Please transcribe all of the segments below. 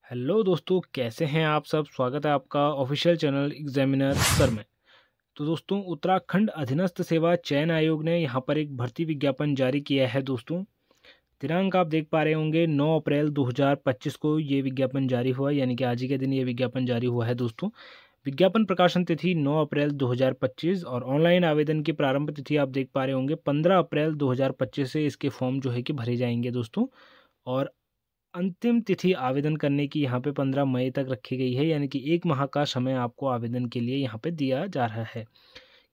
Hello दोस्तों, कैसे हैं आप सब। स्वागत है आपका ऑफिशियल चैनल एग्जामिनर सर में। तो दोस्तों, उत्तराखंड अधीनस्थ सेवा चयन आयोग ने यहाँ पर एक भर्ती विज्ञापन जारी किया है। दोस्तों, दिनांक आप देख पा रहे होंगे 9 अप्रैल 2025 को ये विज्ञापन जारी हुआ, यानी कि आज ही के दिन ये विज्ञापन जारी हुआ है। दोस्तों, विज्ञापन प्रकाशन तिथि 9 अप्रैल 2025 और ऑनलाइन आवेदन की प्रारंभ तिथि आप देख पा रहे होंगे 15 अप्रैल 2025 से इसके फॉर्म जो है कि भरे जाएंगे। दोस्तों, और अंतिम तिथि आवेदन करने की यहाँ पे 15 मई तक रखी गई है, यानी कि 1 माह का समय आपको आवेदन के लिए यहाँ पे दिया जा रहा है।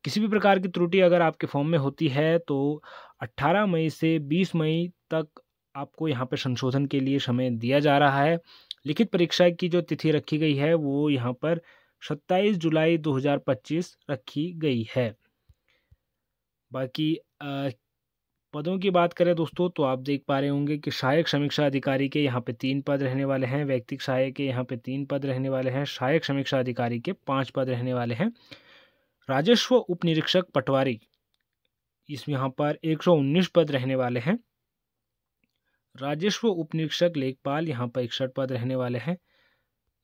किसी भी प्रकार की त्रुटि अगर आपके फॉर्म में होती है तो 18 मई से 20 मई तक आपको यहाँ पे संशोधन के लिए समय दिया जा रहा है। लिखित परीक्षा की जो तिथि रखी गई है वो यहाँ पर 27 जुलाई 2025 रखी गई है। बाकी पदों की बात करें दोस्तों, तो आप देख पा रहे होंगे कि सहायक समीक्षा अधिकारी के यहाँ पे 3 पद रहने वाले हैं, व्यक्तिक सहायक के यहाँ पे 3 पद रहने वाले हैं, सहायक समीक्षा अधिकारी के 5 पद रहने वाले हैं। राजस्व उप निरीक्षक पटवारी, इसमें यहाँ पर 119 पद रहने वाले हैं। राजस्व उप निरीक्षक लेखपाल यहाँ पर 61 पद रहने वाले हैं।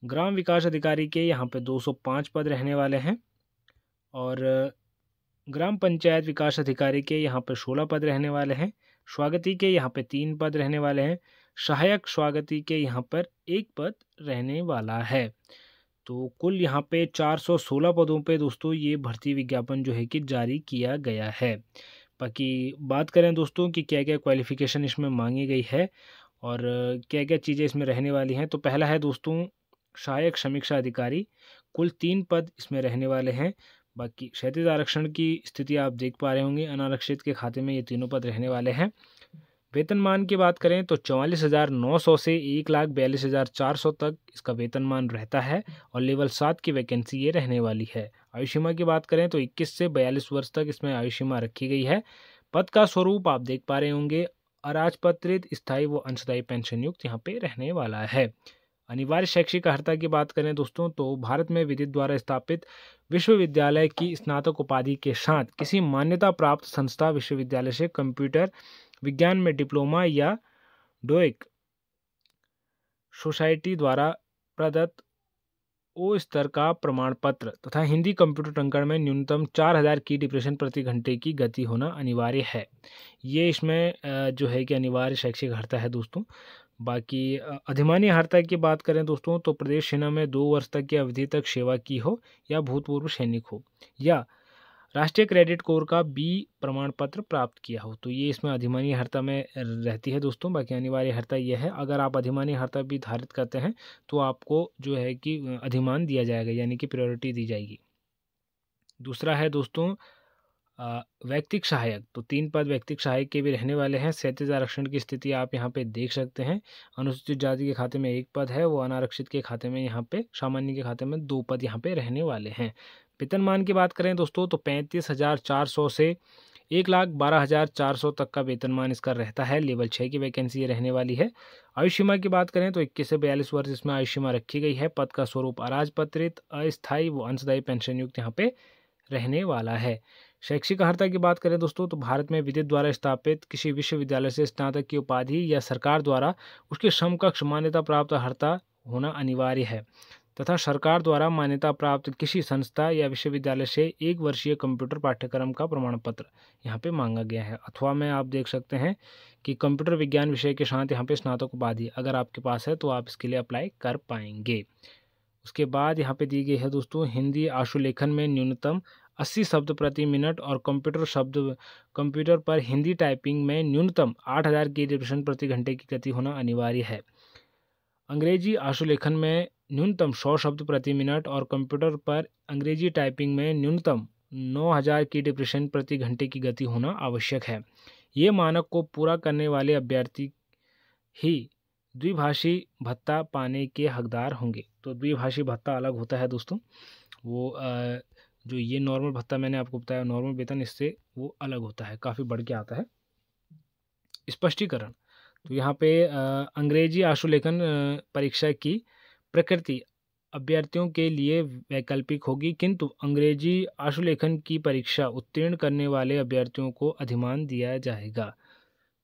ग्राम विकास अधिकारी के यहाँ पे 205 पद रहने वाले हैं और ग्राम पंचायत विकास अधिकारी के यहाँ पर 16 पद रहने वाले हैं। स्वागती के यहाँ पे 3 पद रहने वाले हैं। सहायक स्वागती के यहाँ पर 1 पद रहने वाला है। तो कुल यहाँ पे 416 पदों पे दोस्तों ये भर्ती विज्ञापन जो है कि जारी किया गया है। बाकी बात करें दोस्तों कि क्या क्या क्वालिफिकेशन इसमें मांगी गई है और क्या क्या चीज़ें इसमें रहने वाली हैं, तो पहला है दोस्तों सहायक समीक्षा अधिकारी। कुल 3 पद इसमें रहने वाले हैं। बाकी क्षैतिज आरक्षण की स्थिति आप देख पा रहे होंगे, अनारक्षित के खाते में ये तीनों पद रहने वाले हैं। वेतनमान की बात करें तो 44,900 से 1,42,400 तक इसका वेतनमान रहता है और लेवल 7 की वैकेंसी ये रहने वाली है। आयु सीमा की बात करें तो 21 से 42 वर्ष तक इसमें आयु सीमा रखी गई है। पद का स्वरूप आप देख पा रहे होंगे, अराजपत्रित स्थायी व अंशदायी पेंशन युक्त यहाँ पे रहने वाला है। अनिवार्य शैक्षिक अर्हता की बात करें दोस्तों, तो भारत में विधि द्वारा स्थापित विश्वविद्यालय की स्नातक उपाधि के साथ किसी मान्यता प्राप्त संस्था विश्वविद्यालय से कंप्यूटर विज्ञान में डिप्लोमा या डोइक सोसाइटी द्वारा प्रदत्त ओ स्तर का प्रमाण पत्र तथा हिंदी कंप्यूटर टंकण में न्यूनतम 4000 की डिप्रेशन प्रति घंटे की गति होना अनिवार्य है। ये इसमें जो है कि अनिवार्य शैक्षिक अर्हता है दोस्तों। बाकी अधिमान्य अर्हता की बात करें दोस्तों, तो प्रदेश सेना में 2 वर्ष तक की अवधि तक सेवा की हो या भूतपूर्व सैनिक हो या राष्ट्रीय क्रेडिट कोर का बी प्रमाण पत्र प्राप्त किया हो, तो ये इसमें अधिमान्य अर्हता में रहती है दोस्तों। बाकी अनिवार्य अर्हता ये है, अगर आप अधिमान्य अर्हता भी धारित करते हैं तो आपको जो है कि अधिमान दिया जाएगा, यानी कि प्रायोरिटी दी जाएगी। दूसरा है दोस्तों व्यक्तिक सहायक, तो 3 पद व्यक्तिक सहायक के भी रहने वाले हैं। क्षैतिज आरक्षण की स्थिति आप यहाँ पे देख सकते हैं। अनुसूचित जाति के खाते में 1 पद है, वो अनारक्षित के खाते में यहाँ पे, सामान्य के खाते में 2 पद यहाँ पे रहने वाले हैं। वेतनमान की बात करें दोस्तों, तो 35,400 से 1,12,400 तक का वेतनमान इसका रहता है। लेवल 6 की वैकेंसी ये रहने वाली है। आयु सीमा की बात करें तो 21 से 42 वर्ष इसमें आयु सीमा रखी गई है। पद का स्वरूप अराजपत्रित अस्थायी व अंशदायी पेंशन युक्त यहाँ पे रहने वाला है। शैक्षिक अर्हता की बात करें दोस्तों, तो भारत में विधि द्वारा स्थापित किसी विश्वविद्यालय से स्नातक की उपाधि या सरकार द्वारा उसके समकक्ष मान्यता प्राप्त अर्हता होना अनिवार्य है तथा सरकार द्वारा मान्यता प्राप्त किसी संस्था या विश्वविद्यालय से 1 वर्षीय कंप्यूटर पाठ्यक्रम का प्रमाण पत्र यहाँ पे मांगा गया है। अथवा में आप देख सकते हैं कि कंप्यूटर विज्ञान विषय के साथ यहाँ पे स्नातक उपाधि अगर आपके पास है तो आप इसके लिए अप्लाई कर पाएंगे। उसके बाद यहाँ पे दी गई है दोस्तों हिंदी आशुलेखन में न्यूनतम 80 शब्द प्रति मिनट और कंप्यूटर पर हिंदी टाइपिंग में न्यूनतम 8000 की डिप्रेशन प्रति घंटे की गति होना अनिवार्य है। अंग्रेजी आशुलेखन में न्यूनतम 100 शब्द प्रति मिनट और कंप्यूटर पर अंग्रेजी टाइपिंग में न्यूनतम 9000 की डिप्रेशन प्रति घंटे की गति होना आवश्यक है। ये मानक को पूरा करने वाले अभ्यर्थी ही द्विभाषी भत्ता पाने के हकदार होंगे। तो द्विभाषी भत्ता अलग होता है दोस्तों, वो जो ये नॉर्मल भत्ता मैंने आपको बताया नॉर्मल वेतन, इससे वो अलग होता है, काफ़ी बढ़ के आता है। स्पष्टीकरण, तो यहाँ पे अंग्रेजी आशुलेखन परीक्षा की प्रकृति अभ्यर्थियों के लिए वैकल्पिक होगी, किंतु अंग्रेजी आशुलेखन की परीक्षा उत्तीर्ण करने वाले अभ्यर्थियों को अधिमान दिया जाएगा।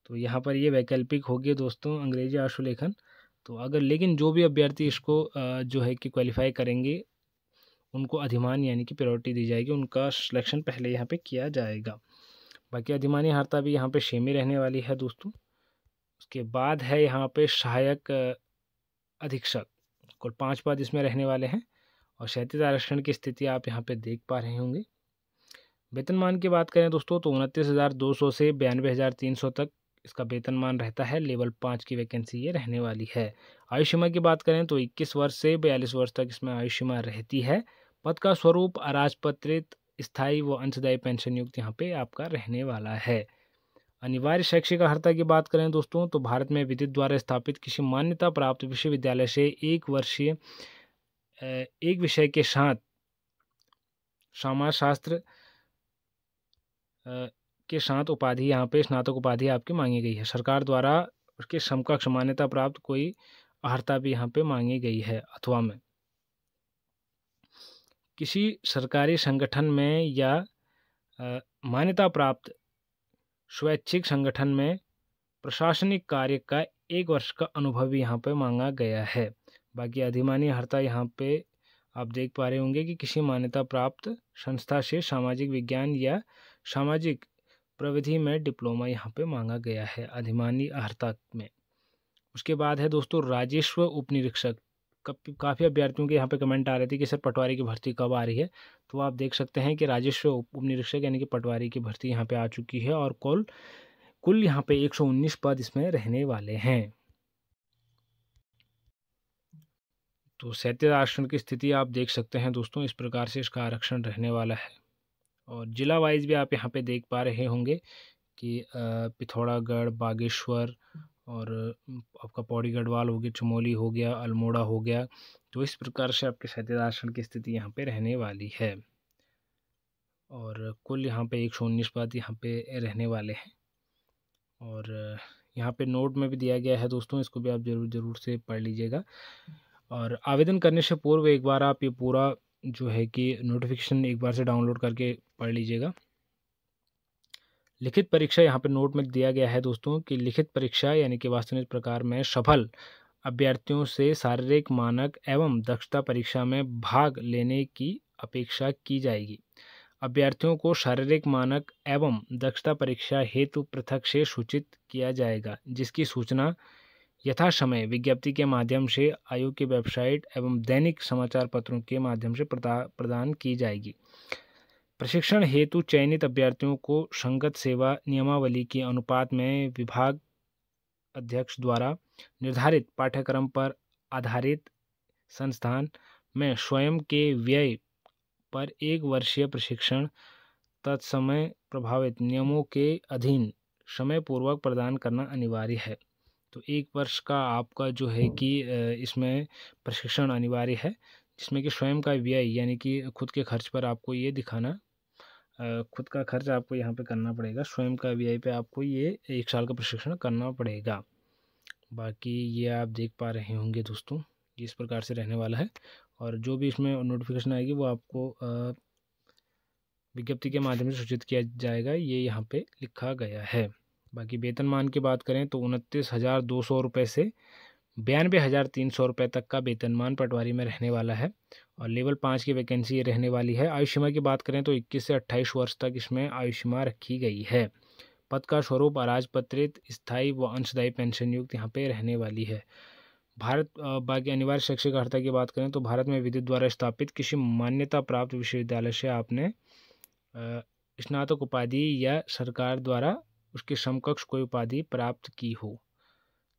तो यहाँ पर ये वैकल्पिक होगी दोस्तों अंग्रेजी आशुलेखन। तो अगर लेकिन जो भी अभ्यर्थी इसको जो है कि क्वालिफाई करेंगे उनको अधिमान यानी कि प्रायोरिटी दी जाएगी, उनका सिलेक्शन पहले यहाँ पे किया जाएगा। बाकी अधिमानी हर्ता भी यहाँ पे सेम ही रहने वाली है दोस्तों। उसके बाद है यहाँ पे सहायक अधीक्षक, कुल 5 पद इसमें रहने वाले हैं। और क्षैतिज आरक्षण की स्थिति आप यहाँ पे देख पा रहे होंगे। वेतनमान की बात करें दोस्तों तो 29,200 से 92,300 तक इसका वेतनमान रहता है। लेवल 5 की वैकेंसी ये रहने वाली है। आयु सीमा की बात करें तो 21 वर्ष से 42 वर्ष तक इसमें आयु सीमा रहती है। पद का स्वरूप अराजपत्रित, स्थायी व अंशदायी पेंशन युक्त यहाँ पे आपका रहने वाला है। अनिवार्य शैक्षिक अर्हता की बात करें दोस्तों तो भारत में विधि द्वारा स्थापित किसी मान्यता प्राप्त विश्वविद्यालय से एक वर्षीय एक विषय के साथ समाजशास्त्र के साथ उपाधि यहाँ पे स्नातक उपाधि आपकी मांगी गई है। सरकार द्वारा उसके समकक्ष मान्यता प्राप्त कोई अर्हता भी यहाँ पे मांगी गई है। अथवा में किसी सरकारी संगठन में या मान्यता प्राप्त स्वैच्छिक संगठन में प्रशासनिक कार्य का 1 वर्ष का अनुभव भी यहाँ पे मांगा गया है। बाकी अधिमानी अर्हता यहाँ पे आप देख पा रहे होंगे कि किसी मान्यता प्राप्त संस्था से सामाजिक विज्ञान या सामाजिक प्रविधि में डिप्लोमा यहाँ पे मांगा गया है अधिमानी अर्हता में। उसके बाद है दोस्तों राजस्व उपनिरीक्षक। काफ़ी अभ्यर्थियों के यहाँ पे कमेंट आ रहे थे कि सर पटवारी की भर्ती कब आ रही है, तो आप देख सकते हैं कि राजस्व उपनिरीक्षक यानी कि पटवारी की भर्ती यहाँ पे आ चुकी है और कुल यहाँ पे 119 पद इसमें रहने वाले हैं। तो क्षैतिज आरक्षण की स्थिति आप देख सकते हैं दोस्तों, इस प्रकार से इसका आरक्षण रहने वाला है। और जिला वाइज भी आप यहाँ पे देख पा रहे होंगे कि पिथौरागढ़, बागेश्वर और आपका पौड़ी गढ़वाल हो गया, चमोली हो गया, अल्मोड़ा हो गया। तो इस प्रकार से आपके क्षैतिज आरक्षण की स्थिति यहाँ पे रहने वाली है। और कुल यहाँ पे 119 पद यहाँ पे रहने वाले हैं। और यहाँ पे नोट में भी दिया गया है दोस्तों, इसको भी आप ज़रूर से पढ़ लीजिएगा। और आवेदन करने से पूर्व एक बार आप ये पूरा जो है कि नोटिफिकेशन एक बार से डाउनलोड करके पढ़ लीजिएगा। लिखित परीक्षा यहाँ पे नोट में दिया गया है दोस्तों कि लिखित परीक्षा यानी कि वास्तविक प्रकार में सफल अभ्यर्थियों से शारीरिक मानक एवं दक्षता परीक्षा में भाग लेने की अपेक्षा की जाएगी। अभ्यर्थियों को शारीरिक मानक एवं दक्षता परीक्षा हेतु पृथक से सूचित किया जाएगा, जिसकी सूचना यथासमय विज्ञप्ति के माध्यम से आयोग की वेबसाइट एवं दैनिक समाचार पत्रों के माध्यम से प्रदान की जाएगी। प्रशिक्षण हेतु चयनित अभ्यर्थियों को संगत सेवा नियमावली के अनुपात में विभाग अध्यक्ष द्वारा निर्धारित पाठ्यक्रम पर आधारित संस्थान में स्वयं के व्यय पर 1 वर्षीय प्रशिक्षण तत्समय प्रभावित नियमों के अधीन समय पूर्वक प्रदान करना अनिवार्य है। तो 1 वर्ष का आपका जो है कि इसमें प्रशिक्षण अनिवार्य है, जिसमें कि स्वयं का व्यय यानी कि खुद के खर्च पर आपको ये दिखाना, खुद का खर्च आपको यहाँ पे करना पड़ेगा। स्वयं का व्यय पे आपको ये 1 साल का प्रशिक्षण करना पड़ेगा। बाकी ये आप देख पा रहे होंगे दोस्तों, इस प्रकार से रहने वाला है। और जो भी इसमें नोटिफिकेशन आएगी वो आपको विज्ञप्ति के माध्यम से सूचित किया जाएगा, ये यहाँ पे लिखा गया है। बाकी वेतनमान की बात करें तो 29,200 रुपये से 92,300 रुपये तक का वेतनमान पटवारी में रहने वाला है। और लेवल 5 की वैकेंसी ये रहने वाली है। आयु सीमा की बात करें तो 21 से 28 वर्ष तक इसमें आयु सीमा रखी गई है। पद का स्वरूप अराजपत्रित, स्थायी व अंशदायी पेंशन युक्त यहाँ पे रहने वाली है। बाकी अनिवार्य शैक्षिक अर्हता की बात करें तो भारत में विधि द्वारा स्थापित किसी मान्यता प्राप्त विश्वविद्यालय से आपने स्नातक उपाधि या सरकार द्वारा उसके समकक्ष कोई उपाधि प्राप्त की हो।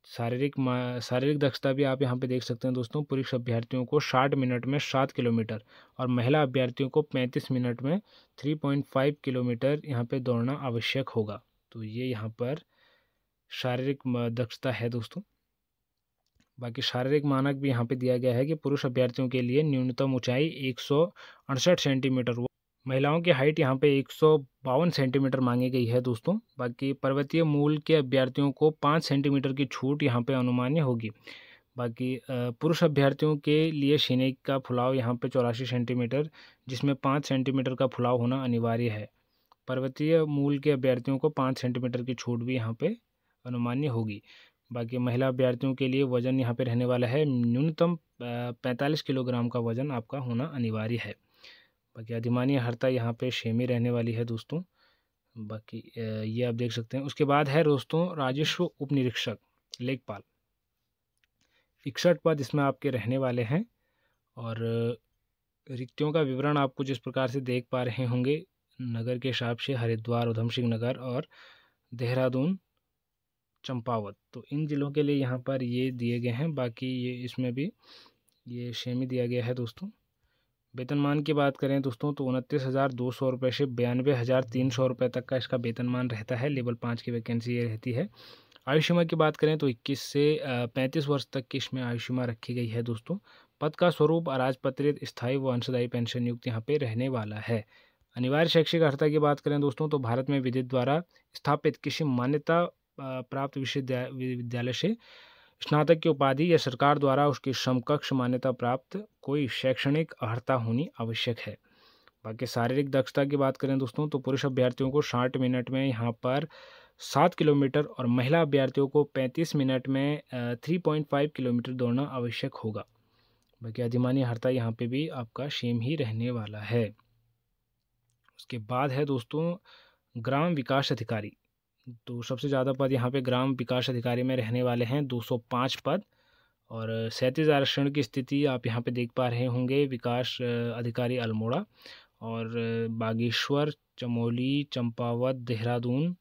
शारीरिक दक्षता भी आप यहाँ पे देख सकते हैं दोस्तों। पुरुष अभ्यर्थियों को 60 मिनट में 7 किलोमीटर और महिला अभ्यर्थियों को 35 मिनट में 3.5 किलोमीटर यहाँ पे दौड़ना आवश्यक होगा। तो ये यहाँ पर शारीरिक दक्षता है दोस्तों। बाकी शारीरिक मानक भी यहाँ पे दिया गया है कि पुरुष अभ्यर्थियों के लिए न्यूनतम ऊंचाई 168 सेंटीमीटर, महिलाओं की हाइट यहाँ पे 152 सेंटीमीटर मांगी गई है दोस्तों। बाकी पर्वतीय मूल के अभ्यर्थियों को 5 सेंटीमीटर की छूट यहाँ पे अनुमान्य होगी। बाकी पुरुष अभ्यर्थियों के लिए सीने का फुलाव यहाँ पे 84 सेंटीमीटर, जिसमें 5 सेंटीमीटर का फुलाव होना अनिवार्य है। पर्वतीय मूल के अभ्यर्थियों को 5 सेंटीमीटर की छूट भी यहाँ पे अनुमान्य होगी। बाकी महिला अभ्यर्थियों के लिए वज़न यहाँ पे रहने वाला है न्यूनतम 45 किलोग्राम का वज़न आपका होना अनिवार्य है। बाकी अधिमानी अर्हता यहाँ पे सेम ही रहने वाली है दोस्तों। बाकी ये आप देख सकते हैं। उसके बाद है दोस्तों राजस्व उप निरीक्षक लेखपाल, 61 पद इसमें आपके रहने वाले हैं। और रिक्तियों का विवरण आपको जिस प्रकार से देख पा रहे होंगे, नगर के हिसाब से हरिद्वार, उधम सिंह नगर और देहरादून, चंपावत, तो इन ज़िलों के लिए यहाँ पर ये दिए गए हैं। बाकी ये इसमें भी ये सेम ही दिया गया है दोस्तों। वेतनमान की बात करें दोस्तों तो 29,200 रुपये से 92,300 रुपये तक का इसका वेतनमान रहता है। लेवल 5 की वैकेंसी ये रहती है। आयु सीमा की बात करें तो 21 से 35 वर्ष तक की इसमें आयु सीमा रखी गई है दोस्तों। पद का स्वरूप अराजपत्रित स्थायी व अंशदायी पेंशन युक्त यहाँ पे रहने वाला है। अनिवार्य शैक्षिक अर्हता की बात करें दोस्तों तो भारत में विधि द्वारा स्थापित किसी मान्यता प्राप्त विश्वविद्यालय से स्नातक की उपाधि या सरकार द्वारा उसकी समकक्ष मान्यता प्राप्त कोई शैक्षणिक अर्हता होनी आवश्यक है। बाकी शारीरिक दक्षता की बात करें दोस्तों तो पुरुष अभ्यर्थियों को 60 मिनट में यहाँ पर 7 किलोमीटर और महिला अभ्यर्थियों को 35 मिनट में 3.5 किलोमीटर दौड़ना आवश्यक होगा। बाकी अधिमानी अर्हता यहाँ पे भी आपका सेम ही रहने वाला है। उसके बाद है दोस्तों ग्राम विकास अधिकारी, तो सबसे ज़्यादा पद यहाँ पे ग्राम विकास अधिकारी में रहने वाले हैं 205 पद। और 37 आरक्षण की स्थिति आप यहाँ पे देख पा रहे होंगे। विकास अधिकारी अल्मोड़ा और बागेश्वर, चमोली, चंपावत, देहरादून,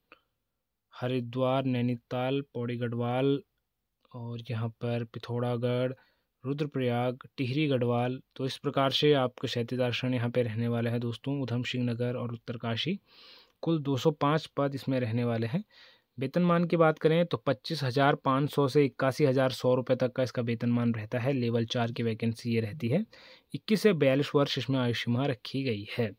हरिद्वार, नैनीताल, पौड़ी गढ़वाल और यहाँ पर पिथौरागढ़, रुद्रप्रयाग, टिहरी गढ़वाल, तो इस प्रकार से आपके 37 आरक्षण यहाँ पे रहने वाले हैं दोस्तों। उधम सिंह नगर और उत्तरकाशी, कुल 205 पद इसमें रहने वाले हैं। वेतनमान की बात करें तो 25,500 से 81,100 रुपये तक का इसका वेतनमान रहता है। लेवल 4 की वैकेंसी ये रहती है। 21 से 42 वर्ष इसमें आयु सीमा रखी गई है।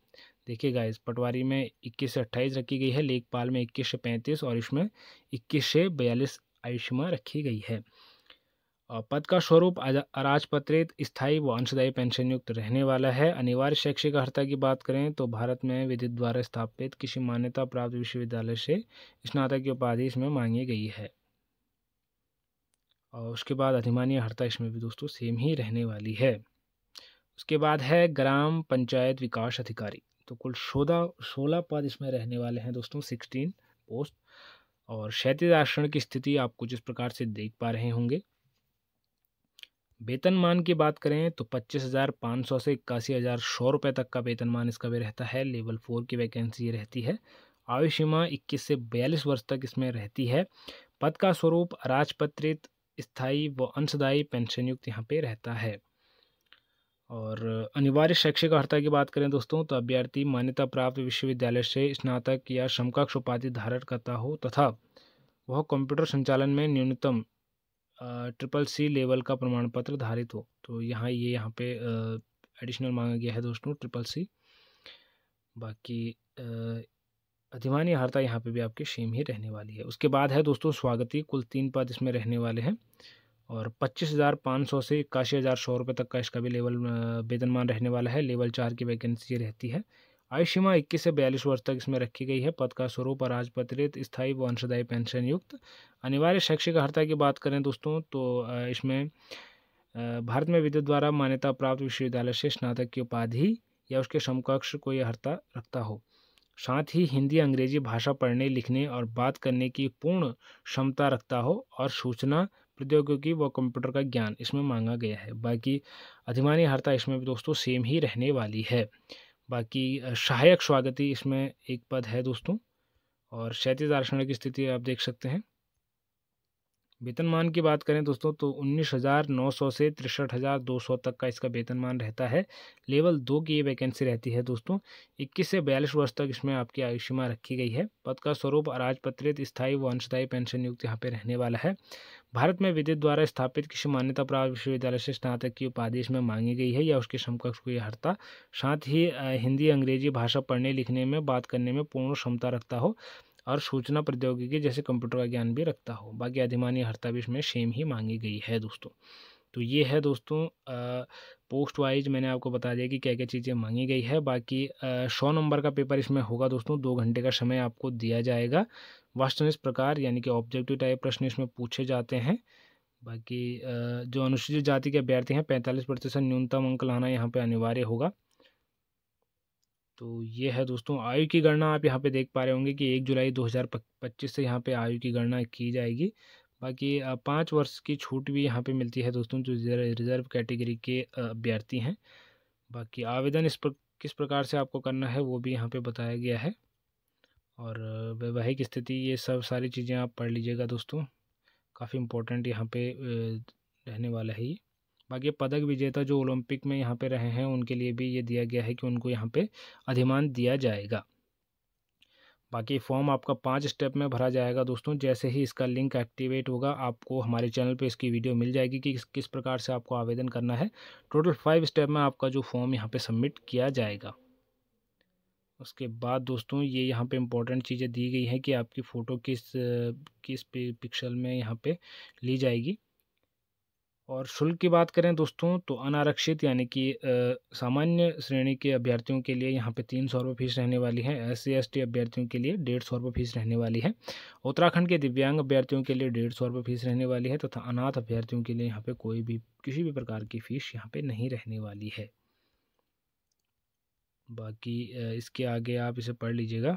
देखिएगा इस पटवारी में 21 से 28 रखी गई है, लेखपाल में 21 से 35 और इसमें 21 से 42 आयु सीमा रखी गई है। पद का स्वरूप अराजपत्रित स्थायी व अंशदायी पेंशन युक्त रहने वाला है। अनिवार्य शैक्षिक अर्हता की बात करें तो भारत में विधि द्वारा स्थापित किसी मान्यता प्राप्त विश्वविद्यालय से स्नातक की उपाधि इसमें मांगी गई है। और उसके बाद अधिमानी अर्हता इसमें भी दोस्तों सेम ही रहने वाली है। उसके बाद है ग्राम पंचायत विकास अधिकारी, तो कुल 16 पद इसमें रहने वाले हैं दोस्तों, 16 पोस्ट। और 37 आरक्षण की स्थिति आपको जिस प्रकार से देख पा रहे होंगे। वेतनमान की बात करें तो 25,500 से 81,100 रुपये तक का वेतनमान इसका भी रहता है। लेवल 4 की वैकेंसी रहती है। आयु सीमा 21 से 42 वर्ष तक इसमें रहती है। पद का स्वरूप राजपत्रित स्थायी व अंशदायी पेंशन युक्त यहाँ पे रहता है। और अनिवार्य शैक्षिक अर्हता की बात करें दोस्तों तो अभ्यर्थी मान्यता प्राप्त विश्वविद्यालय से स्नातक या समकक्ष उपाधि धारण करता हो तथा वह कंप्यूटर संचालन में न्यूनतम CCC लेवल का प्रमाण पत्र धारित हो। तो यहाँ पे एडिशनल मांगा गया है दोस्तों CCC। बाकी अधिमानी अर्हता यहाँ पे भी आपकी सेम ही रहने वाली है। उसके बाद है दोस्तों स्वागती, कुल 3 पद इसमें रहने वाले हैं। और 25,500 से 81,100 रुपये तक का इसका भी लेवल वेतनमान रहने वाला है। लेवल 4 की वैकेंसी रहती है। आयु सीमा 21 से 42 वर्ष तक इसमें रखी गई है। पद का स्वरूप राजपत्रित स्थायी व अंशदायी पेंशन युक्त। अनिवार्य शैक्षिक अर्हता की बात करें दोस्तों तो इसमें भारत में विधि द्वारा मान्यता प्राप्त विश्वविद्यालय से स्नातक की उपाधि या उसके समकक्ष कोई अर्हता रखता हो, साथ ही हिंदी अंग्रेजी भाषा पढ़ने लिखने और बात करने की पूर्ण क्षमता रखता हो और सूचना प्रौद्योगिकी व कंप्यूटर का ज्ञान इसमें मांगा गया है। बाकी अधिमानी अर्हता इसमें भी दोस्तों सेम ही रहने वाली है। बाकी सहायक स्वागती इसमें एक पद है दोस्तों। और 37 आरक्षण की स्थिति आप देख सकते हैं। वेतनमान की बात करें दोस्तों तो 19,900 से 63,200 तक का इसका वेतनमान रहता है। लेवल 2 की ये वैकेंसी रहती है दोस्तों। 21 से 42 वर्ष तक इसमें आपकी आयु सीमा रखी गई है। पद का स्वरूप अराजपत्रित स्थायी व अंशदायी पेंशन युक्त यहाँ पे रहने वाला है। भारत में विधि द्वारा स्थापित किसी मान्यता प्राप्त विश्वविद्यालय से स्नातक की उपाधि इसमें मांगी गई है या उसके समकक्ष कोई अर्हता, साथ ही हिंदी अंग्रेजी भाषा पढ़ने लिखने में बात करने में पूर्ण क्षमता रखता हो और सूचना प्रौद्योगिकी जैसे कंप्यूटर का ज्ञान भी रखता हो। बाकी अधिमानी अर्हता भी इसमें सेम ही मांगी गई है दोस्तों। तो ये है दोस्तों पोस्ट वाइज मैंने आपको बता दिया कि क्या क्या चीज़ें मांगी गई है। बाकी 100 नंबर का पेपर इसमें होगा दोस्तों। 2 घंटे का समय आपको दिया जाएगा। वास्तविक प्रकार यानी कि ऑब्जेक्टिव टाइप प्रश्न इसमें पूछे जाते हैं। बाकी जो अनुसूचित जाति के अभ्यर्थी हैं 45% न्यूनतम अंक लाना यहाँ पे अनिवार्य होगा। तो ये है दोस्तों आयु की गणना। आप यहाँ पे देख पा रहे होंगे कि 1 जुलाई 2025 से यहाँ पे आयु की गणना की जाएगी। बाकी 5 वर्ष की छूट भी यहाँ पे मिलती है दोस्तों जो रिजर्व कैटेगरी के अभ्यर्थी हैं। बाकी आवेदन किस प्रकार से आपको करना है वो भी यहाँ पे बताया गया है, और वैवाहिक स्थिति ये सब सारी चीज़ें आप पढ़ लीजिएगा दोस्तों, काफ़ी इम्पोर्टेंट यहाँ पे रहने वाला है ये। बाकी पदक विजेता जो ओलंपिक में यहाँ पे रहे हैं उनके लिए भी ये दिया गया है कि उनको यहाँ पे अधिमान दिया जाएगा। बाकी फॉर्म आपका 5 स्टेप में भरा जाएगा दोस्तों। जैसे ही इसका लिंक एक्टिवेट होगा आपको हमारे चैनल पे इसकी वीडियो मिल जाएगी कि किस प्रकार से आपको आवेदन करना है। टोटल 5 स्टेप में आपका जो फॉर्म यहाँ पे सबमिट किया जाएगा। उसके बाद दोस्तों ये यहाँ पे इम्पोर्टेंट चीज़ें दी गई हैं कि आपकी फ़ोटो किस पिक्सल में यहाँ पे ली जाएगी। और शुल्क की बात करें दोस्तों तो अनारक्षित यानी कि सामान्य श्रेणी के अभ्यर्थियों के लिए यहाँ पे 300 रुपये फीस रहने वाली है। SC/ST अभ्यर्थियों के लिए 150 रुपये फीस रहने वाली है। उत्तराखंड के दिव्यांग अभ्यर्थियों के लिए 150 रुपये फीस रहने वाली है तथा अनाथ अभ्यर्थियों के लिए यहाँ पे किसी भी प्रकार की फ़ीस यहाँ पे नहीं रहने वाली है। बाकी इसके आगे आप इसे पढ़ लीजिएगा।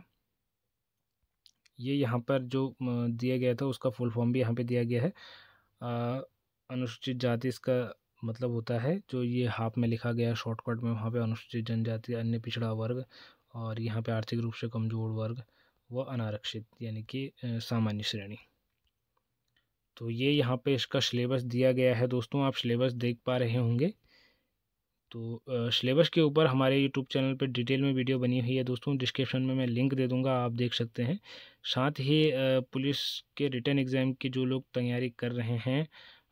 ये यहाँ पर जो दिया गया था उसका फुल फॉर्म भी यहाँ पे दिया गया है। अनुसूचित जाति इसका मतलब होता है, जो ये हाफ में लिखा गया है शॉर्टकट में, वहाँ पे अनुसूचित जनजाति, अन्य पिछड़ा वर्ग, और यहाँ पे आर्थिक रूप से कमजोर वर्ग व अनारक्षित यानी कि सामान्य श्रेणी। तो ये यहाँ पे इसका सिलेबस दिया गया है दोस्तों, आप सिलेबस देख पा रहे होंगे। तो सिलेबस के ऊपर हमारे यूट्यूब चैनल पे डिटेल में वीडियो बनी हुई है दोस्तों, डिस्क्रिप्शन में मैं लिंक दे दूंगा, आप देख सकते हैं। साथ ही पुलिस के रिटन एग्ज़ाम की जो लोग तैयारी कर रहे हैं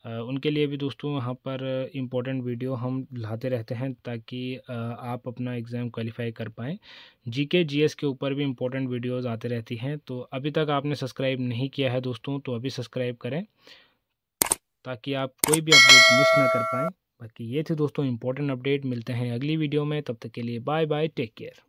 उनके लिए भी दोस्तों यहाँ पर इम्पोर्टेंट वीडियो हम लाते रहते हैं ताकि आप अपना एग्ज़ाम क्वालिफाई कर पाएँ। GK GS के ऊपर भी इम्पोर्टेंट वीडियोज़ आते रहती हैं। तो अभी तक आपने सब्सक्राइब नहीं किया है दोस्तों तो अभी सब्सक्राइब करें ताकि आप कोई भी अपडेट मिस ना कर पाएँ। बाकी ये थे दोस्तों इम्पोर्टेंट अपडेट। मिलते हैं अगली वीडियो में, तब तक के लिए बाय बाय, टेक केयर।